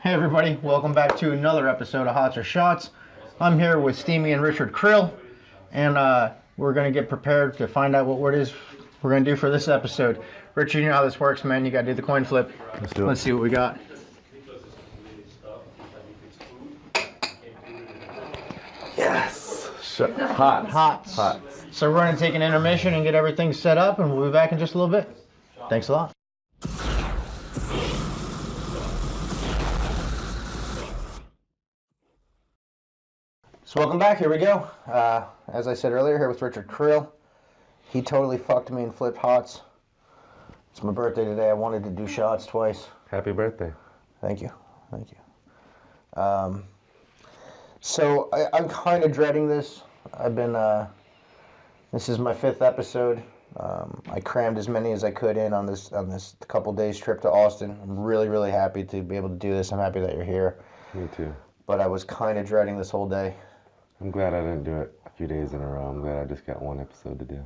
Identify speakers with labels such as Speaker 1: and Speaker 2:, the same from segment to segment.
Speaker 1: Hey everybody, welcome back to another episode of Hots or Shots. I'm here with Steemit and Richard Krill, and we're going to get prepared to find out what it is we're going to do for this episode. Richard, you know how this works, man. You got to do the coin flip.
Speaker 2: Let's do it.
Speaker 1: Let's see what we got.
Speaker 2: Yes! Hot.
Speaker 1: So we're going to take an intermission and get everything set up, and we'll be back in just a little bit. Thanks a lot. So welcome back, here we go. As I said earlier, here with Richard Krill. He totally fucked me and flipped hots. It's my birthday today. I wanted to do shots twice.
Speaker 2: Happy birthday.
Speaker 1: Thank you. So I'm kind of dreading this. I've been, this is my 5th episode. I crammed as many as I could in on this couple days trip to Austin. I'm really happy to be able to do this. I'm happy that you're here.
Speaker 2: Me too.
Speaker 1: But I was kind of dreading this whole day.
Speaker 2: I'm glad I didn't do it a few days in a row. I'm glad I just got one episode to do.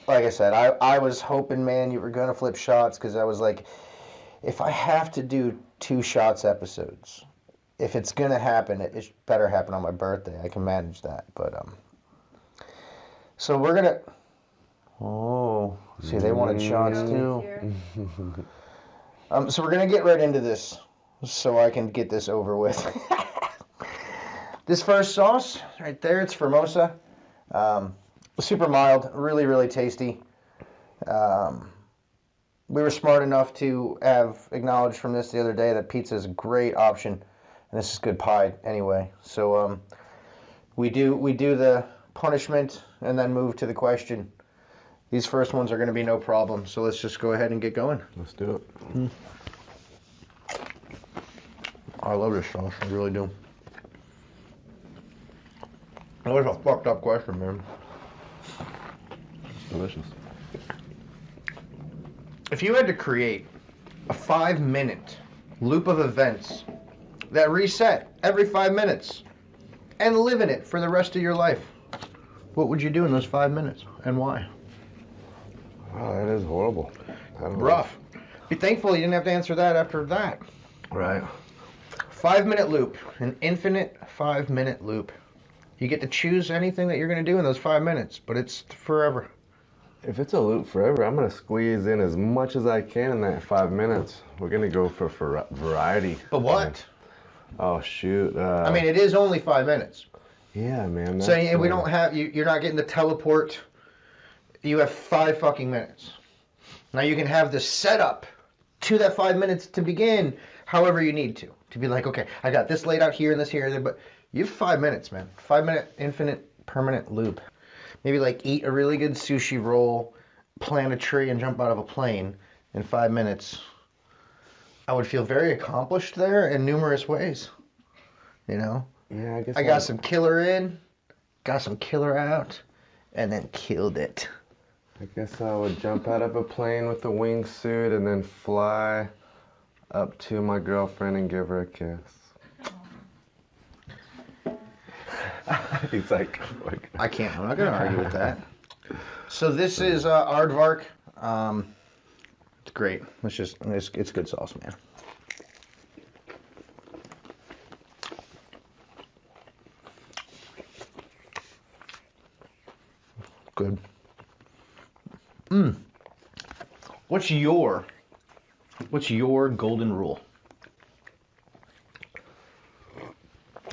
Speaker 1: Like I said, I was hoping, man, you were going to flip shots, because I was like, if I have to do 2 shots episodes, if it's going to happen, it better happen on my birthday. I can manage that. But, so we're going to, oh, see, they wanted shots too. So we're going to get right into this so I can get this over with. This first sauce right there, it's Formosa. Super mild, really tasty. We were smart enough to have acknowledged from this the other day that pizza is a great option, and this is good pie anyway. So we do the punishment and then move to the question. These first ones are going to be no problem, so let's just go ahead and get going.
Speaker 2: Let's do it.
Speaker 1: I love this sauce, I really do. That was a fucked up question, man.
Speaker 2: It's delicious.
Speaker 1: If you had to create a 5-minute loop of events that reset every 5 minutes and live in it for the rest of your life, what would you do in those 5 minutes and why?
Speaker 2: Wow, that is horrible.
Speaker 1: Rough. Be thankful you didn't have to answer that after that.
Speaker 2: Right.
Speaker 1: 5-minute loop, an infinite 5-minute loop. You get to choose anything that you're going to do in those 5 minutes, but it's forever.
Speaker 2: If it's a loop forever, I'm going to squeeze in as much as I can in that 5 minutes. We're going to go for variety.
Speaker 1: But what?
Speaker 2: Oh, shoot.
Speaker 1: I mean, it is only 5 minutes.
Speaker 2: Yeah, man.
Speaker 1: So we don't have, you're not getting the teleport. You have 5 fucking minutes. Now you can have the setup to that 5 minutes to begin however you need to. To be like, okay, I got this laid out here and this here, but you have 5 minutes, man. 5-minute infinite permanent loop. Maybe like eat a really good sushi roll, plant a tree, and jump out of a plane in 5 minutes. I would feel very accomplished there in numerous ways. You know?
Speaker 2: Yeah, I guess
Speaker 1: I got some killer in, got some killer out, and then killed it.
Speaker 2: I guess I would jump out of a plane with a wingsuit and then fly up to my girlfriend and give her a kiss. He's like,
Speaker 1: I can't. I'm not going to argue with that. So this is aardvark. It's great. It's good sauce, man. Good. What's your golden rule?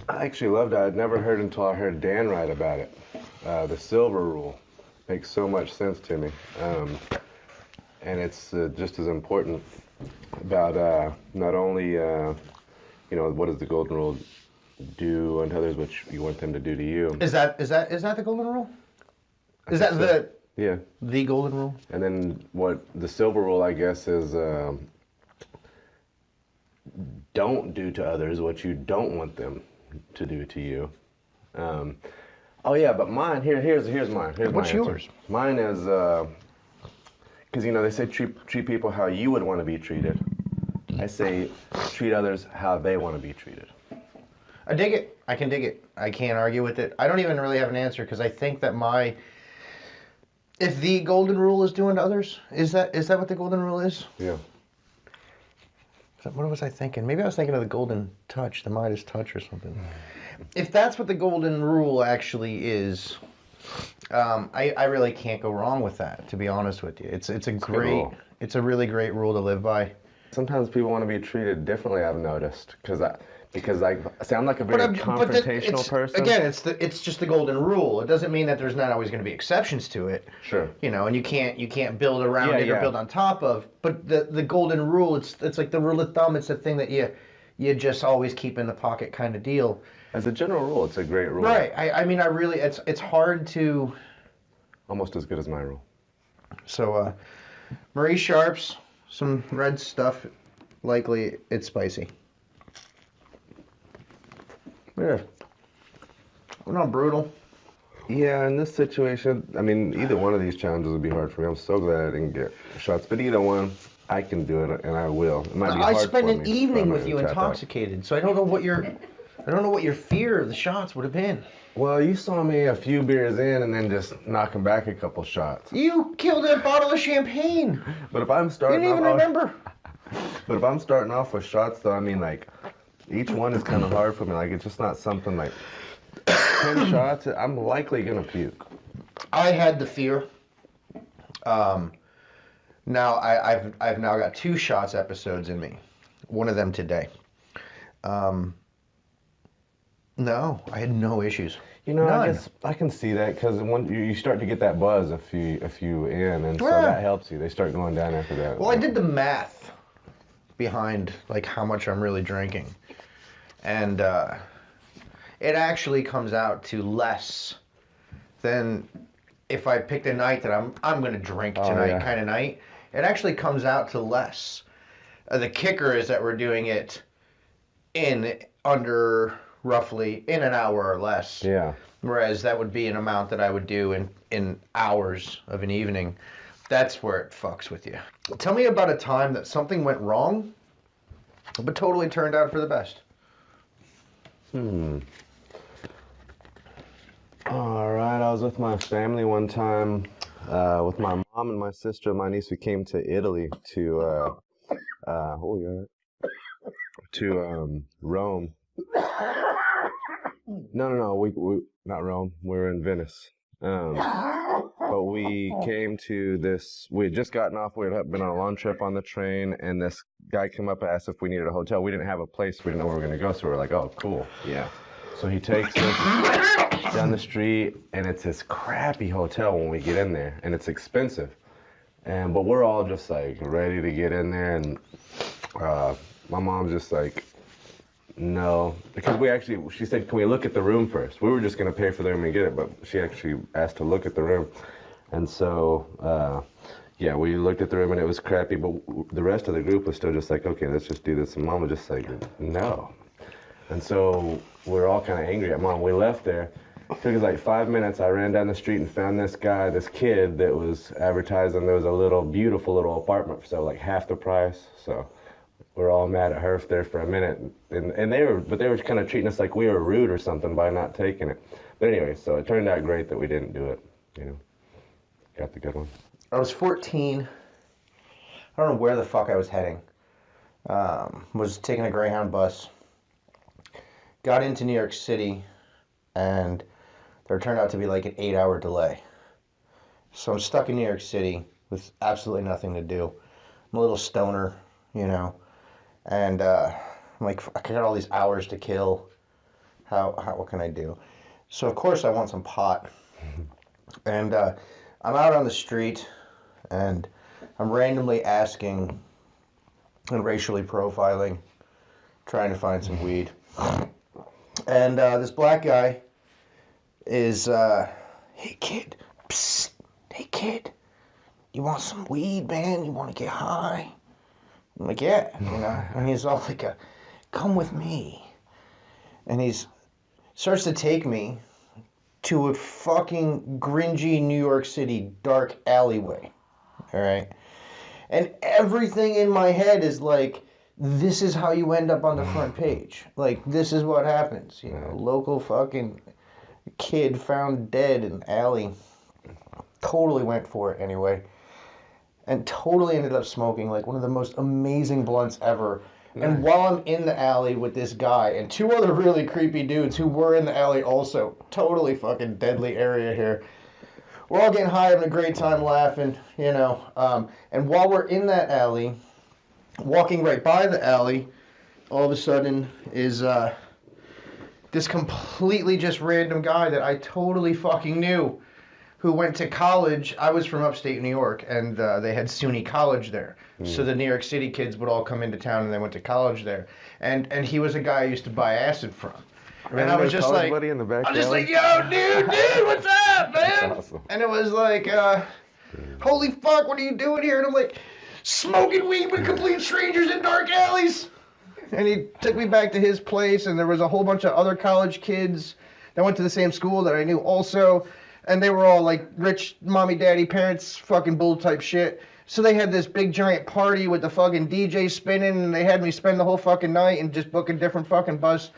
Speaker 2: I actually loved it. I'd never heard until I heard Dan write about it. The silver rule makes so much sense to me. And it's just as important about not only, what does the golden rule do unto others, which you want them to do to you.
Speaker 1: Is that the golden rule? Is that
Speaker 2: so. Yeah.
Speaker 1: The golden rule?
Speaker 2: And then what the silver rule, I guess, is don't do to others what you don't want them to do to you. Oh yeah, but mine, here's mine.
Speaker 1: What's yours?
Speaker 2: Mine is, because they say treat people how you would want to be treated. I say treat others how they want to be treated.
Speaker 1: I dig it. I can dig it. I can't argue with it. I don't even really have an answer, because I think that if the golden rule is doing to others, is that what the golden rule is?
Speaker 2: Yeah.
Speaker 1: What was I thinking? Maybe I was thinking of the golden touch, the Midas touch or something. If that's what the golden rule actually is, I really can't go wrong with that, to be honest with you. It's a great, it's a really great rule to live by.
Speaker 2: Sometimes people want to be treated differently, I've noticed, because I sound like a very confrontational person.
Speaker 1: Again, it's just the golden rule. It doesn't mean that there's not always going to be exceptions to it.
Speaker 2: Sure.
Speaker 1: You know, and you can't build around it or build on top of. But the golden rule, it's like the rule of thumb. It's the thing that you just always keep in the pocket kind of deal.
Speaker 2: As a general rule, it's a great rule.
Speaker 1: Right. I mean, I really, it's hard to.
Speaker 2: Almost as good as my rule.
Speaker 1: So, Marie Sharp's, some red stuff. Likely, it's spicy. Yeah. We're not brutal.
Speaker 2: Yeah, in this situation, I mean, either one of these challenges would be hard for me. I'm so glad I didn't get shots, but either one, I can do it, and I will. It might be hard
Speaker 1: I spent
Speaker 2: for
Speaker 1: an
Speaker 2: me,
Speaker 1: evening with you intoxicated, so I don't know what your fear of the shots would have been.
Speaker 2: Well, you saw me a few beers in and then just knocking back a couple shots.
Speaker 1: You killed a bottle of champagne.
Speaker 2: But if I'm starting
Speaker 1: You didn't even remember.
Speaker 2: But if I'm starting off with shots, though, I mean, like, each one is kind of hard for me. Like, it's just not something like 10 shots. I'm likely gonna puke.
Speaker 1: I had the fear. Now I've now got 2 shots episodes in me. One of them today. No, I had no issues.
Speaker 2: You know,
Speaker 1: None.
Speaker 2: I guess I can see that because when you start to get that buzz a few in, and so that helps you. They start going down after that.
Speaker 1: Well, I did the math behind like how much I'm really drinking, and it actually comes out to less than if I picked a night that I'm going to drink tonight kind of night. It actually comes out to less. The kicker is that we're doing it in under roughly in an hour or less.
Speaker 2: Yeah.
Speaker 1: Whereas that would be an amount that I would do in hours of an evening. That's where it fucks with you. Tell me about a time that something went wrong, but totally turned out for the best.
Speaker 2: All right, I was with my family one time, with my mom and my sister and my niece. We came to Italy to Rome. No, we not Rome. We're in Venice. But we came to this. We had just gotten off. We had been on a long trip on the train, and this guy came up and asked if we needed a hotel. We didn't have a place. We didn't know where we were going to go, so we were like, "Oh, cool, yeah." So he takes us down the street, and it's this crappy hotel when we get in there, and it's expensive. But we're all just like ready to get in there, and my mom's just like, no, because she said, can we look at the room first? We were just going to pay for the room and get it, but she actually asked to look at the room. And so, we looked at the room and it was crappy, but the rest of the group was still just like, okay, let's just do this. And Mom was just like, no. And so we're all kind of angry at Mom. We left there. It took us like 5 minutes. I ran down the street and found this kid that was advertising there was a beautiful little apartment for sale, like half the price. So we're all mad at her there for a minute, and they were kind of treating us like we were rude or something by not taking it. But anyway, so it turned out great that we didn't do it. You know, got the good one.
Speaker 1: I was 14. I don't know where the fuck I was heading. Was taking a Greyhound bus. Got into New York City, and there turned out to be like an 8-hour delay. So I'm stuck in New York City with absolutely nothing to do. I'm a little stoner, you know. And I'm like, I got all these hours to kill. What can I do? So of course I want some pot. And I'm out on the street, and I'm randomly asking and racially profiling, trying to find some weed. And this black guy is, hey kid, psst, hey kid, you want some weed, man? You want to get high? I'm like, yeah, you know, and he's all like, come with me. And starts to take me to a fucking gringy New York City dark alleyway, all right? And everything in my head is like, this is how you end up on the front page. Like, this is what happens, you know, local fucking kid found dead in alley. Totally went for it anyway. And totally ended up smoking like one of the most amazing blunts ever. And while I'm in the alley with this guy and two other really creepy dudes who were in the alley also, totally fucking deadly area here. We're all getting high, having a great time laughing, you know. And while we're in that alley, walking right by the alley, all of a sudden is this completely just random guy that I totally fucking knew who went to college. I was from upstate New York, and they had SUNY College there. So the New York City kids would all come into town, and they went to college there. And he was a guy I used to buy acid from. And I was just like,
Speaker 2: buddy in the back
Speaker 1: I'm just
Speaker 2: alley?
Speaker 1: like, yo, dude, what's up, man?
Speaker 2: That's awesome.
Speaker 1: And it was like, holy fuck, what are you doing here? And I'm like, smoking weed with complete strangers in dark alleys. And he took me back to his place, and there was a whole bunch of other college kids that went to the same school that I knew also. And they were all like rich mommy, daddy, parents, fucking bull type shit. So they had this big giant party with the fucking DJ spinning, and they had me spend the whole fucking night and just book a different fucking bus.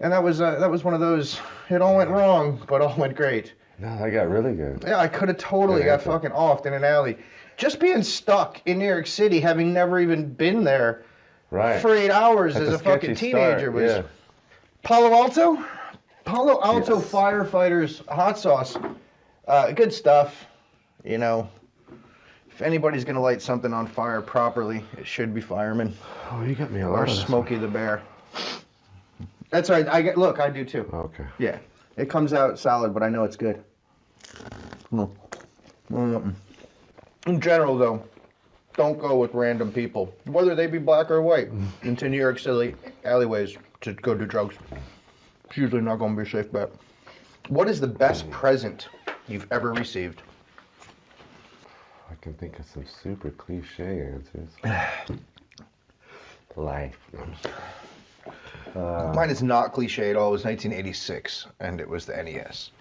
Speaker 1: And that was one of those, it all went wrong, but all went great.
Speaker 2: No, that got really good.
Speaker 1: Yeah, I could have totally got fucking offed in an alley. Just being stuck in New York City, having never even been there for 8 hours
Speaker 2: That's
Speaker 1: as a fucking teenager was.
Speaker 2: Yeah.
Speaker 1: Palo Alto? Palo Alto
Speaker 2: Yes.
Speaker 1: firefighters hot sauce. Good stuff. You know, if anybody's going to light something on fire properly, it should be firemen.
Speaker 2: Oh, you got me a lot
Speaker 1: Or
Speaker 2: of this
Speaker 1: Smokey the Bear. That's right. Look, I do too.
Speaker 2: one. Okay.
Speaker 1: Yeah. It comes out solid, but I know it's good. In general, though, don't go with random people, whether they be black or white, into New York City alleyways to go do drugs. It's usually not going to be a safe bet. What is the best present you've ever received?
Speaker 2: I can think of some super cliche answers. Life. No, I'm sorry.
Speaker 1: Mine is not cliche at all. It was 1986, and it was the NES.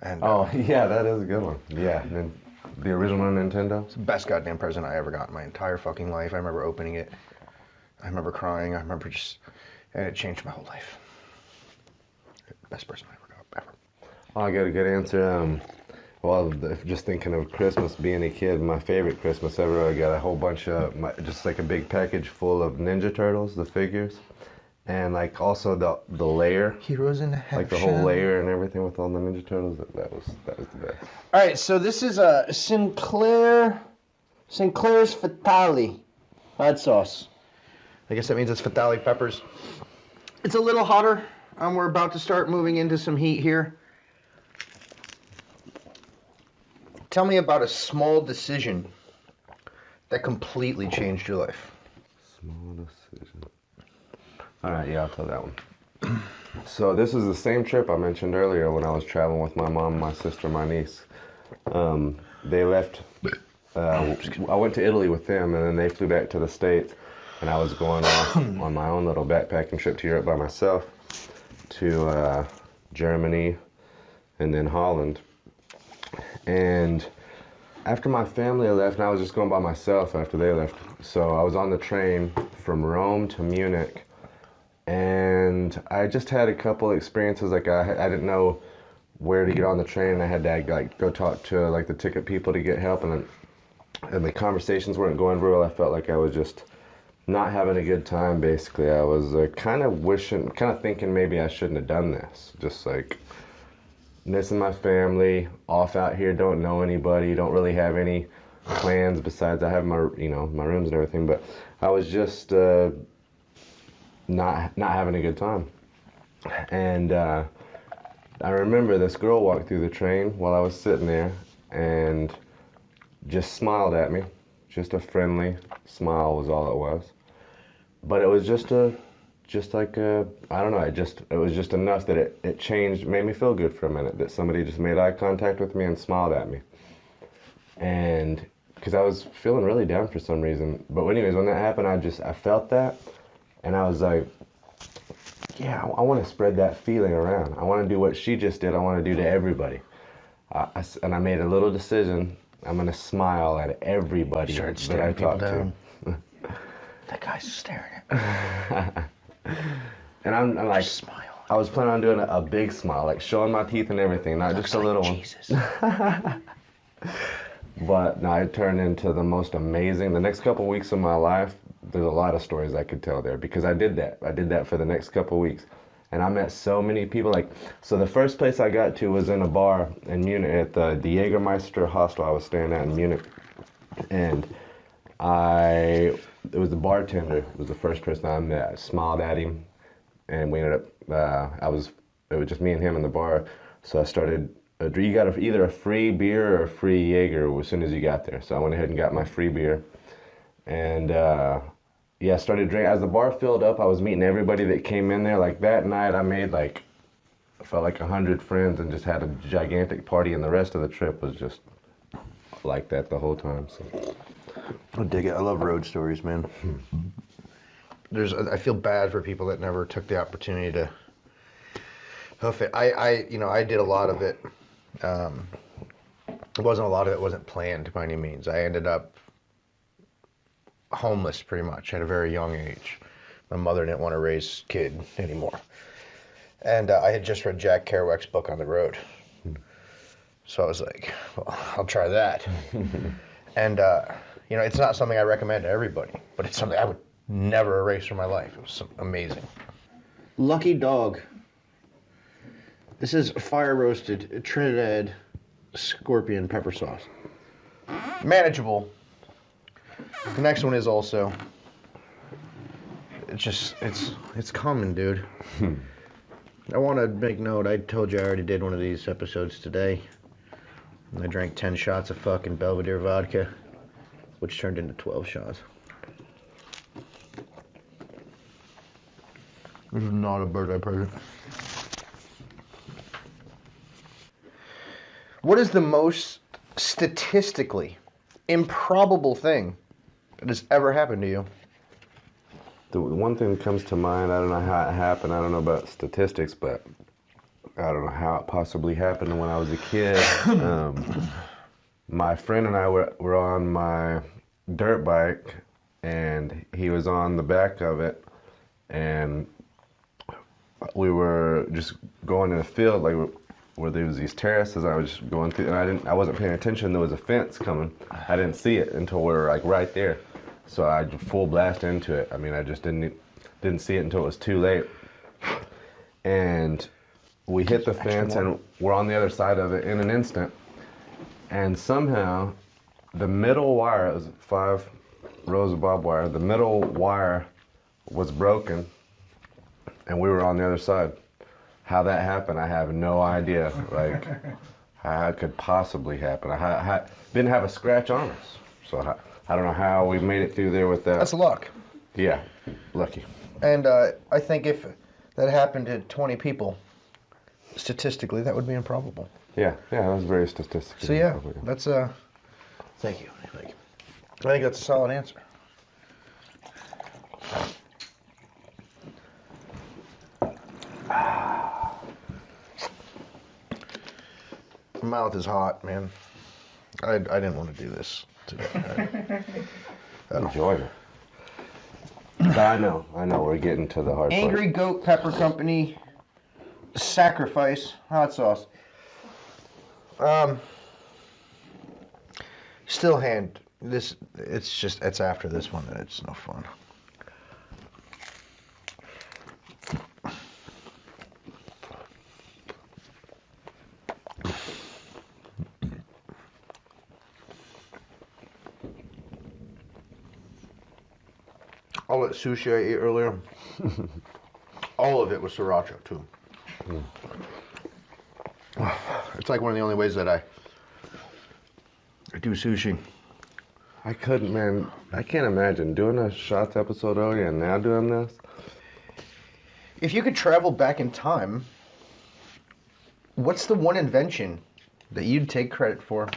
Speaker 1: And
Speaker 2: Oh, yeah, that is a good one. Yeah, and then the original Nintendo.
Speaker 1: it's the best goddamn present I ever got in my entire fucking life. I remember opening it. I remember crying. I remember and it changed my whole life. Best present I ever got, ever.
Speaker 2: Oh, I got a good answer. Well, just thinking of Christmas, being a kid, my favorite Christmas ever, I got a whole bunch of, just like a big package full of Ninja Turtles, the figures. And like also the layer,
Speaker 1: Heroes in the half
Speaker 2: like the whole layer and everything with all the Ninja Turtles. That was the best.
Speaker 1: All right, so this is a Sinclair's Fatale hot sauce. I guess that means it's Fatale peppers. It's a little hotter. We're about to start moving into some heat here. Tell me about a small decision that completely changed your life.
Speaker 2: Small decision. All right, yeah, I'll tell that one. So this is the same trip I mentioned earlier when I was traveling with my mom, my sister, my niece. They left. I went to Italy with them, and then they flew back to the States, and I was going off on my own little backpacking trip to Europe by myself, to Germany, and then Holland. And after my family left, and I was just going by myself after they left, so I was on the train from Rome to Munich. And I just had a couple experiences, like I didn't know where to get on the train. I had to like go talk to like the ticket people to get help, and the conversations weren't going very well. I felt like I was just not having a good time. Basically, I was kind of thinking maybe I shouldn't have done this. Just like missing my family, off out here, don't know anybody, don't really have any plans besides I have my my rooms and everything. But I was just not having a good time. And I remember this girl walked through the train while I was sitting there and just smiled at me. Just a friendly smile was all it was. But it was I don't know, it was just enough that it changed, made me feel good for a minute, that somebody just made eye contact with me and smiled at me. And because I was feeling really down for some reason. But anyways, when that happened, I felt that. And I was like, yeah, I want to spread that feeling around. I want to do what she just did. I want to do to everybody. And I made a little decision. I'm going to smile at everybody that I talk to.
Speaker 1: That guy's staring at me.
Speaker 2: And I'm like,
Speaker 1: Smile.
Speaker 2: I was planning on doing a big smile, like showing my teeth and everything, not just a little one.
Speaker 1: Jesus.
Speaker 2: But no, it turned into the most amazing. The next couple weeks of my life, there's a lot of stories I could tell there because I did that. I did that for the next couple of weeks. And I met so many people. Like, so the first place I got to was in a bar in Munich at the Jägermeister hostel I was staying at in Munich. And it was the bartender. It was the first person I met. I smiled at him, and we ended up, it was just me and him in the bar. So I started, you got either a free beer or a free Jaeger as soon as you got there. So I went ahead and got my free beer. And, yeah, I started drinking. As the bar filled up, I was meeting everybody that came in there. Like that night, I made I felt like 100 friends and just had a gigantic party. And the rest of the trip was just like that the whole time. So.
Speaker 1: I dig it. I love road stories, man. I feel bad for people that never took the opportunity to hoof it. I did a lot of it. It wasn't a lot of it wasn't planned by any means. I ended up homeless pretty much at a very young age. My mother didn't want to raise a kid anymore. And I had just read Jack Kerouac's book On the Road. So I was like, well, I'll try that. And, it's not something I recommend to everybody, but it's something I would never erase from my life. It was amazing. Lucky Dog. This is fire roasted Trinidad scorpion pepper sauce. Manageable. The next one is also. It's coming, dude. I want to make note. I told you I already did one of these episodes today. And I drank 10 shots of fucking Belvedere vodka, which turned into 12 shots. This is not a birthday present. What is the most statistically improbable thing that has ever happened to you?
Speaker 2: The one thing that comes to mind, I don't know how it happened. I don't know about statistics, but I don't know how it possibly happened when I was a kid. My friend and I were on my dirt bike, and he was on the back of it, and we were just going in a field where there was these terraces. I was just going through, and I wasn't paying attention. There was a fence coming. I didn't see it until we were right there. So I full blast into it. I mean, I just didn't see it until it was too late. And we hit the fence, and we're on the other side of it in an instant. And somehow, the middle wire, it was 5 rows of barbed wire, the middle wire was broken, and we were on the other side. How that happened, I have no idea. How it could possibly happen. I didn't have a scratch on us, so I don't know how we made it through there with that.
Speaker 1: That's luck.
Speaker 2: Yeah, lucky.
Speaker 1: And I think if that happened to 20 people, statistically, that would be improbable.
Speaker 2: Yeah, that was very statistically.
Speaker 1: So yeah, that's thank you. I think that's a solid answer. My mouth is hot, man. I didn't want to do this today.
Speaker 2: Enjoy it. But I know, we're getting to the hard part.
Speaker 1: Angry Goat Pepper Company Sacrifice hot sauce. Still hand this. It's after this one that it's no fun. All that sushi I ate earlier, all of it was sriracha too. It's like one of the only ways that I do sushi.
Speaker 2: I couldn't, man. I can't imagine doing a shots episode earlier and now doing this.
Speaker 1: If you could travel back in time, what's the one invention that you'd take credit for?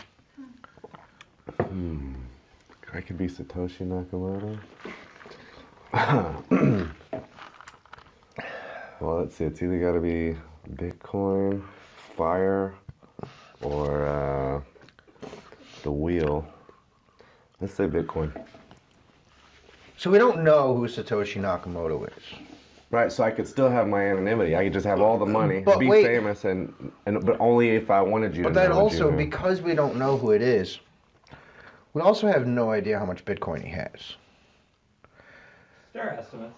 Speaker 2: I could be Satoshi Nakamoto. Well, let's see. It's either got to be Bitcoin, fire, or the wheel. Let's say Bitcoin.
Speaker 1: So we don't know who Satoshi Nakamoto is.
Speaker 2: Right, so I could still have my anonymity. I could just have all the money,
Speaker 1: But
Speaker 2: be
Speaker 1: wait.
Speaker 2: famous, but only if I wanted you
Speaker 1: But
Speaker 2: to
Speaker 1: then
Speaker 2: know.
Speaker 1: also, because we don't know who it is, we also have no idea how much Bitcoin he has.
Speaker 3: There are estimates.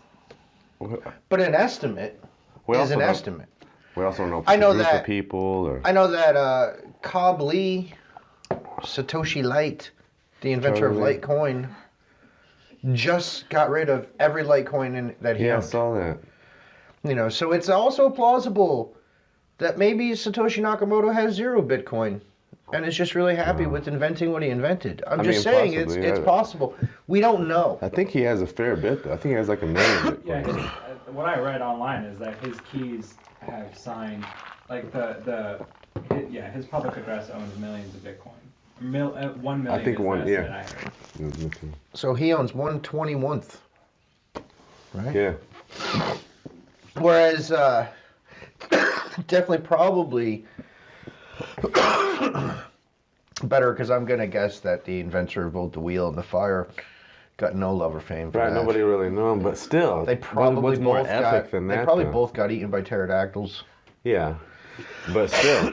Speaker 1: But an estimate is an estimate.
Speaker 2: We also don't know if
Speaker 1: I
Speaker 2: it's
Speaker 1: know
Speaker 2: a group
Speaker 1: that-
Speaker 2: of people or...
Speaker 1: I know that Cobb Lee, Satoshi Light, the inventor of
Speaker 2: Totally.
Speaker 1: Litecoin, just got rid of every Litecoin that he
Speaker 2: Yeah, I
Speaker 1: owned.
Speaker 2: saw that.
Speaker 1: You know, so it's also plausible that maybe Satoshi Nakamoto has 0 Bitcoin and is just really happy with inventing what he invented. I'm just saying
Speaker 2: possibly,
Speaker 1: it's possible. We don't know.
Speaker 2: I think he has a fair bit, though. I think he has like 1 million
Speaker 3: Yeah,
Speaker 2: Bitcoin.
Speaker 3: what I read online is that his keys have signed, like his public address owns millions of Bitcoin. 1 million.
Speaker 2: I think
Speaker 3: is
Speaker 2: one,
Speaker 3: the estimate
Speaker 2: yeah.
Speaker 3: I heard.
Speaker 2: Mhm.
Speaker 1: So he owns 1/21th, right?
Speaker 2: Yeah.
Speaker 1: Whereas, definitely probably better, because I'm going to guess that the inventor of both the wheel and the fire got no love or fame for
Speaker 2: Right,
Speaker 1: that.
Speaker 2: nobody really knew him, but still.
Speaker 1: They probably
Speaker 2: what's more
Speaker 1: both
Speaker 2: epic
Speaker 1: got,
Speaker 2: than
Speaker 1: they
Speaker 2: that,
Speaker 1: probably
Speaker 2: though?
Speaker 1: both got eaten by pterodactyls.
Speaker 2: Yeah. But still,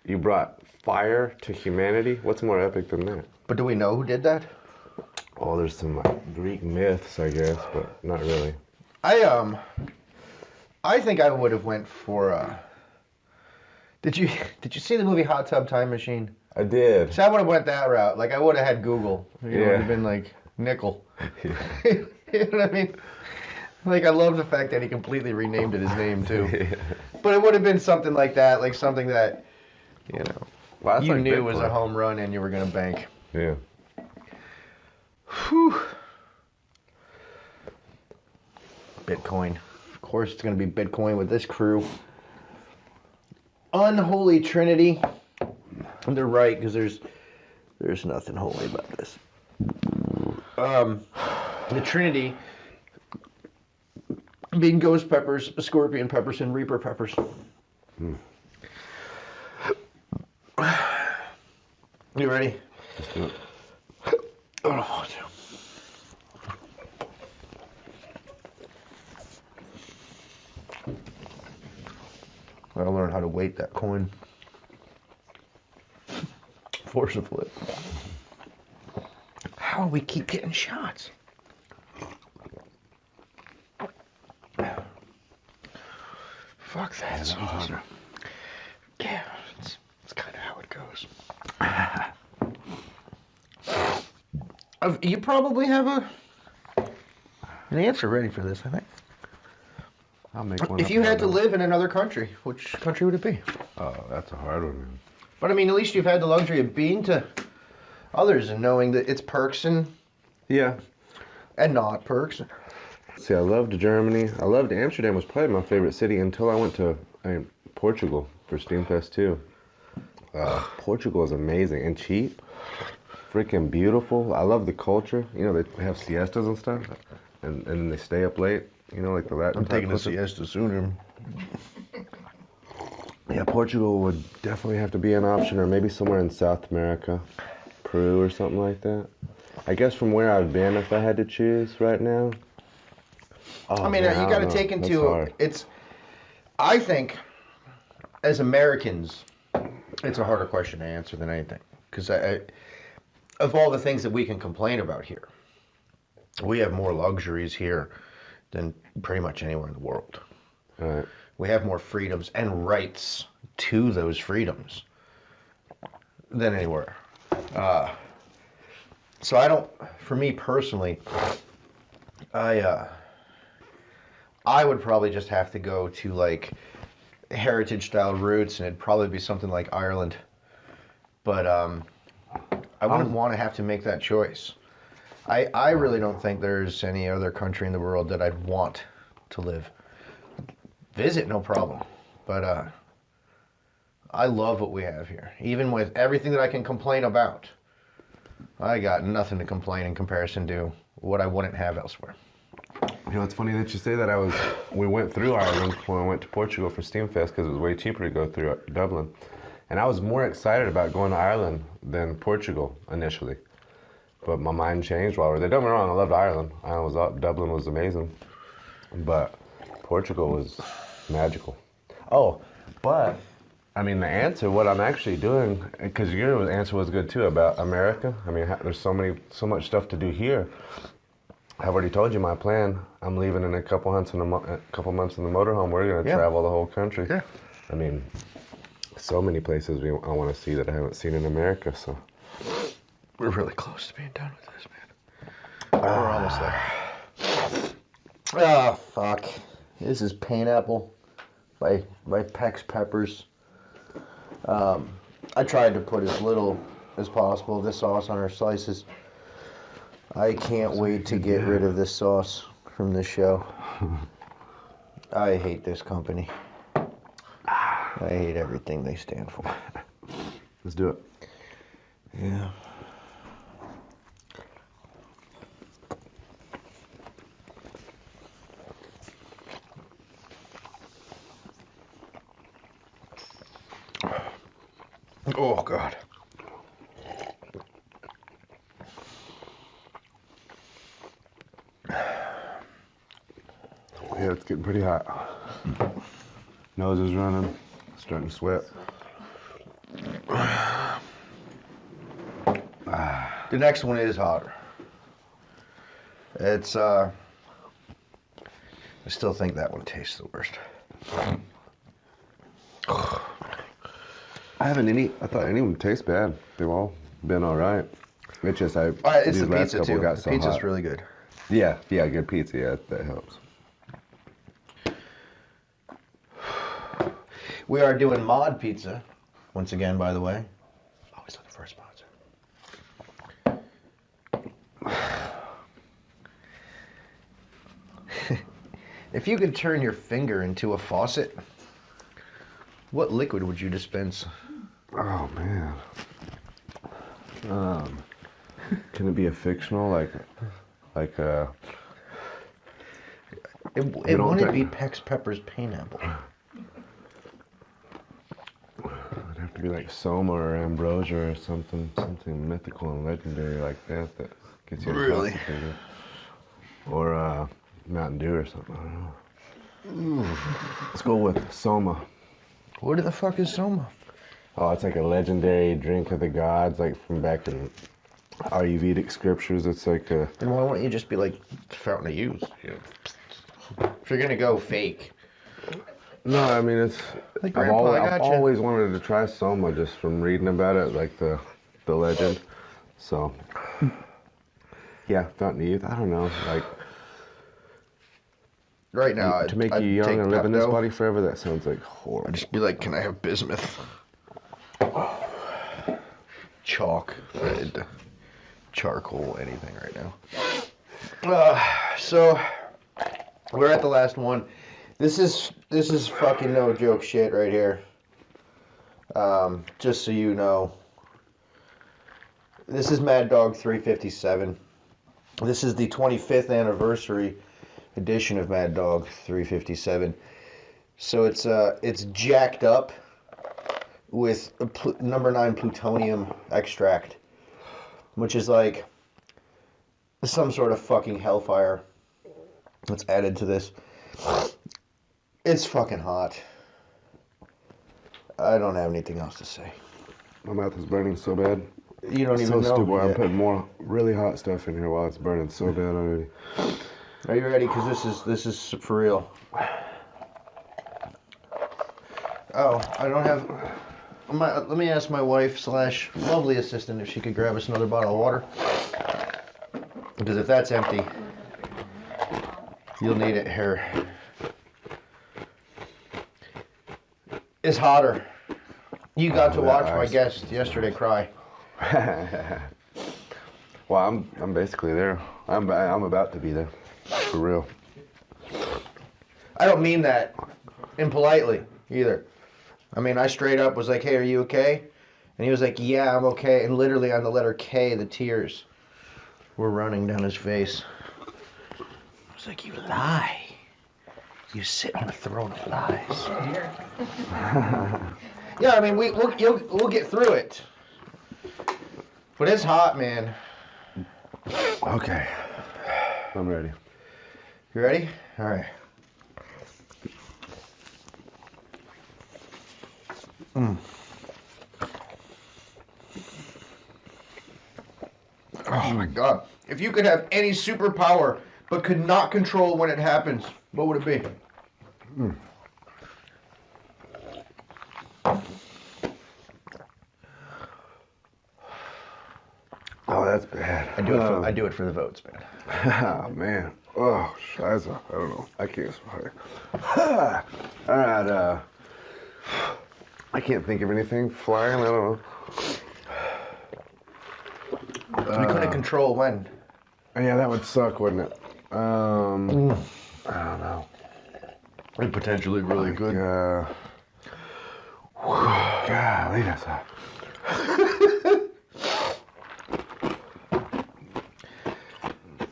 Speaker 2: you brought fire to humanity. What's more epic than that?
Speaker 1: But do we know who did that?
Speaker 2: Oh, there's some like Greek myths, I guess, but not really.
Speaker 1: I think I would have went for. Did you see the movie Hot Tub Time Machine?
Speaker 2: I did.
Speaker 1: So I would have went that route. Like I would have had Google. You know, it would have been like nickel. You know what I mean? Like I love the fact that he completely renamed it his name too. But it would have been something like that, like something that you know
Speaker 2: Well, that's
Speaker 1: you
Speaker 2: like
Speaker 1: knew was a
Speaker 2: Bitcoin.
Speaker 1: home run and you were gonna bank.
Speaker 2: Yeah.
Speaker 1: Whew. Bitcoin. Of course it's gonna be Bitcoin with this crew. Unholy Trinity. And they're right, because there's nothing holy about this. The Trinity being ghost peppers, scorpion peppers, and reaper peppers. You ready?
Speaker 2: Let's do it.
Speaker 1: Oh, I'll learn how to weight that coin. Force a flip. How do we keep getting shots? Fuck that sauce. Yeah, it's kind of how it goes. You probably have an answer ready for this, I think.
Speaker 2: I'll make one.
Speaker 1: If
Speaker 2: up
Speaker 1: you had
Speaker 2: right
Speaker 1: to
Speaker 2: now.
Speaker 1: live in another country, which country would it be?
Speaker 2: Oh, that's a hard one, man.
Speaker 1: But I mean, at least you've had the luxury of being to others and knowing that it's perks and
Speaker 2: Yeah.
Speaker 1: not perks.
Speaker 2: See, I loved Germany. I loved Amsterdam. Was probably my favorite city until I went to Portugal for Steamfest too. Portugal is amazing and cheap. Freaking beautiful. I love the culture. You know, they have siestas and stuff, and they stay up late. You know, like the Latin.
Speaker 1: I'm
Speaker 2: type
Speaker 1: taking a
Speaker 2: culture.
Speaker 1: siesta sooner.
Speaker 2: Yeah, Portugal would definitely have to be an option, or maybe somewhere in South America, Peru or something like that. I guess from where I've been, if I had to choose right now. Oh,
Speaker 1: I mean,
Speaker 2: man,
Speaker 1: you
Speaker 2: I
Speaker 1: got to
Speaker 2: don't
Speaker 1: take
Speaker 2: know. That's
Speaker 1: into
Speaker 2: hard.
Speaker 1: it's. I think, as Americans, it's a harder question to answer than anything, because of all the things that we can complain about here, we have more luxuries here than pretty much anywhere in the world.
Speaker 2: All right.
Speaker 1: We have more freedoms and rights to those freedoms than anywhere. So I don't, for me personally, I would probably just have to go to like heritage style roots, and it'd probably be something like Ireland. But I wouldn't want to have to make that choice. I really don't think there's any other country in the world that I'd want to live. Visit, no problem. But I love what we have here. Even with everything that I can complain about, I got nothing to complain in comparison to what I wouldn't have elsewhere.
Speaker 2: You know, it's funny that you say that. We went through Ireland when we went to Portugal for Steamfest because it was way cheaper to go through Dublin. And I was more excited about going to Ireland than Portugal initially. But my mind changed while we were there. Don't get me wrong, I loved Ireland. Dublin was amazing. But Portugal was magical. Oh, but, I mean, the answer, what I'm actually doing, because your answer was good too about America. I mean, there's so much stuff to do here. I've already told you my plan. I'm leaving in a couple months in the motorhome. We're gonna travel the whole country.
Speaker 1: Yeah.
Speaker 2: I mean, so many places I want to see that I haven't seen in America. So
Speaker 1: we're really close to being done with this, man. We're almost there. Oh fuck! This is Pineapple by Pex Peppers. I tried to put as little as possible of this sauce on our slices. I can't wait to get rid of this sauce from this show. I hate this company. I hate everything they stand for.
Speaker 2: Let's do it.
Speaker 1: Yeah. Oh, God.
Speaker 2: Yeah, it's getting pretty hot. Nose is running, starting to sweat.
Speaker 1: The next one is hotter. It's, I still think that one tastes the worst.
Speaker 2: I thought any of them taste bad. They've all been all right. It's just,
Speaker 1: It's
Speaker 2: these
Speaker 1: the
Speaker 2: last
Speaker 1: pizza,
Speaker 2: couple
Speaker 1: too.
Speaker 2: got
Speaker 1: The
Speaker 2: so
Speaker 1: pizza's
Speaker 2: hot.
Speaker 1: really good.
Speaker 2: Yeah, good pizza, yeah, that helps.
Speaker 1: We are doing Mod Pizza, once again, by the way. Always looking for a sponsor. If you could turn your finger into a faucet, what liquid would you dispense?
Speaker 2: Oh, man. Can it be a fictional,
Speaker 1: It wouldn't be Pex Pepper's Pineapple.
Speaker 2: It'd have to be like Soma or Ambrosia or something mythical and legendary like that gets you
Speaker 1: Really?
Speaker 2: intoxicated. Or Mountain Dew or something, I don't know. Let's go with Soma.
Speaker 1: What the fuck is Soma?
Speaker 2: Oh, it's like a legendary drink of the gods, like from back in Ayurvedic scriptures. It's like a...
Speaker 1: Then why wouldn't you just be like Fountain of Youth? If you're gonna go fake.
Speaker 2: No, I mean, it's...
Speaker 1: Like,
Speaker 2: I've
Speaker 1: Grandpa, I
Speaker 2: I've
Speaker 1: gotcha.
Speaker 2: always wanted to try Soma just from reading about it, like the legend. So, yeah, Fountain of Youth. I don't know, like...
Speaker 1: Right now,
Speaker 2: to make
Speaker 1: I'd
Speaker 2: you young
Speaker 1: take
Speaker 2: and live in this
Speaker 1: Pepto.
Speaker 2: body forever, that sounds like horrible.
Speaker 1: I'd just be like, can I have bismuth? Chalk, red, charcoal, anything right now. So, we're at the last one. This is fucking no joke shit right here. Just so you know. This is Mad Dog 357. This is the 25th anniversary edition of Mad Dog 357. So it's jacked up with number 9 plutonium extract, which is like some sort of fucking hellfire that's added to this. It's fucking hot. I don't have anything else to say.
Speaker 2: My mouth is burning so bad.
Speaker 1: You don't
Speaker 2: It's
Speaker 1: even
Speaker 2: so
Speaker 1: know.
Speaker 2: stupid. I'm
Speaker 1: yet.
Speaker 2: putting more really hot stuff in here while it's burning so bad already.
Speaker 1: Are you ready? Because this is for real. Oh, I don't have. Let me ask my wife / lovely assistant if she could grab us another bottle of water. Because if that's empty, you'll need it here. It's hotter. You got to watch my guest yesterday cry.
Speaker 2: Well, I'm basically there. I'm about to be there, for real.
Speaker 1: I don't mean that impolitely either. I mean, I straight up was like, hey, are you okay? And he was like, yeah, I'm okay. And literally on the letter K, the tears were running down his face. I was like, you lie. You sit on a throne of lies. Yeah, I mean, we'll get through it. But it's hot, man.
Speaker 2: Okay. I'm ready.
Speaker 1: You ready? All right. Oh my God. If you could have any superpower but could not control when it happens, what would it be?
Speaker 2: Oh, that's bad.
Speaker 1: I do it for the votes, man.
Speaker 2: Oh, man. Oh, scheiße. I don't know. I can't swear. All right, I can't think of anything flying. I don't know.
Speaker 1: We couldn't control when.
Speaker 2: Yeah, that would suck, wouldn't it? I don't know.
Speaker 1: It's potentially really good.
Speaker 2: Golly, that's hot.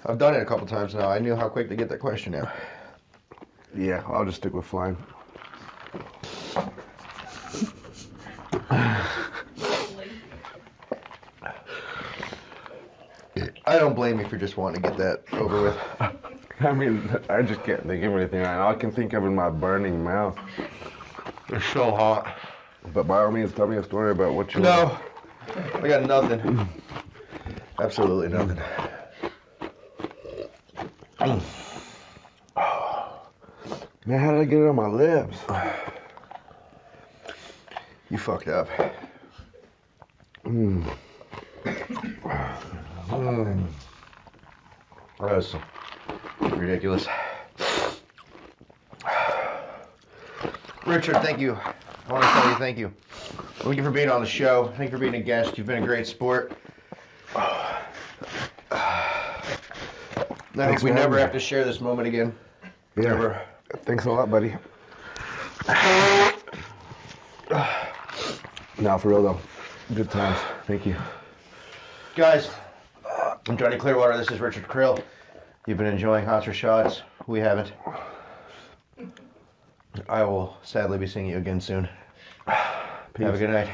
Speaker 1: I've done it a couple times now. I knew how quick to get that question out.
Speaker 2: Yeah, I'll just stick with flying.
Speaker 1: I don't blame you for just wanting to get that over with.
Speaker 2: I mean, I just can't think of anything. All I can think of is my burning mouth.
Speaker 1: It's so hot.
Speaker 2: But by all means, tell me a story about what you
Speaker 1: No, I got nothing. Absolutely nothing.
Speaker 2: Man, how did I get it on my lips?
Speaker 1: You fucked up. That's ridiculous. Richard, thank you. I want to tell you thank you. Thank you for being on the show. Thank you for being a guest. You've been a great sport. I hope we never have to share this moment again.
Speaker 2: Yeah.
Speaker 1: Never.
Speaker 2: Thanks a lot, buddy. No, for real though. Good times. Thank you.
Speaker 1: Guys, I'm Johnny Clearwater. This is Richard Krill. You've been enjoying Hots or Shots. We haven't. I will sadly be seeing you again soon. Have a good night.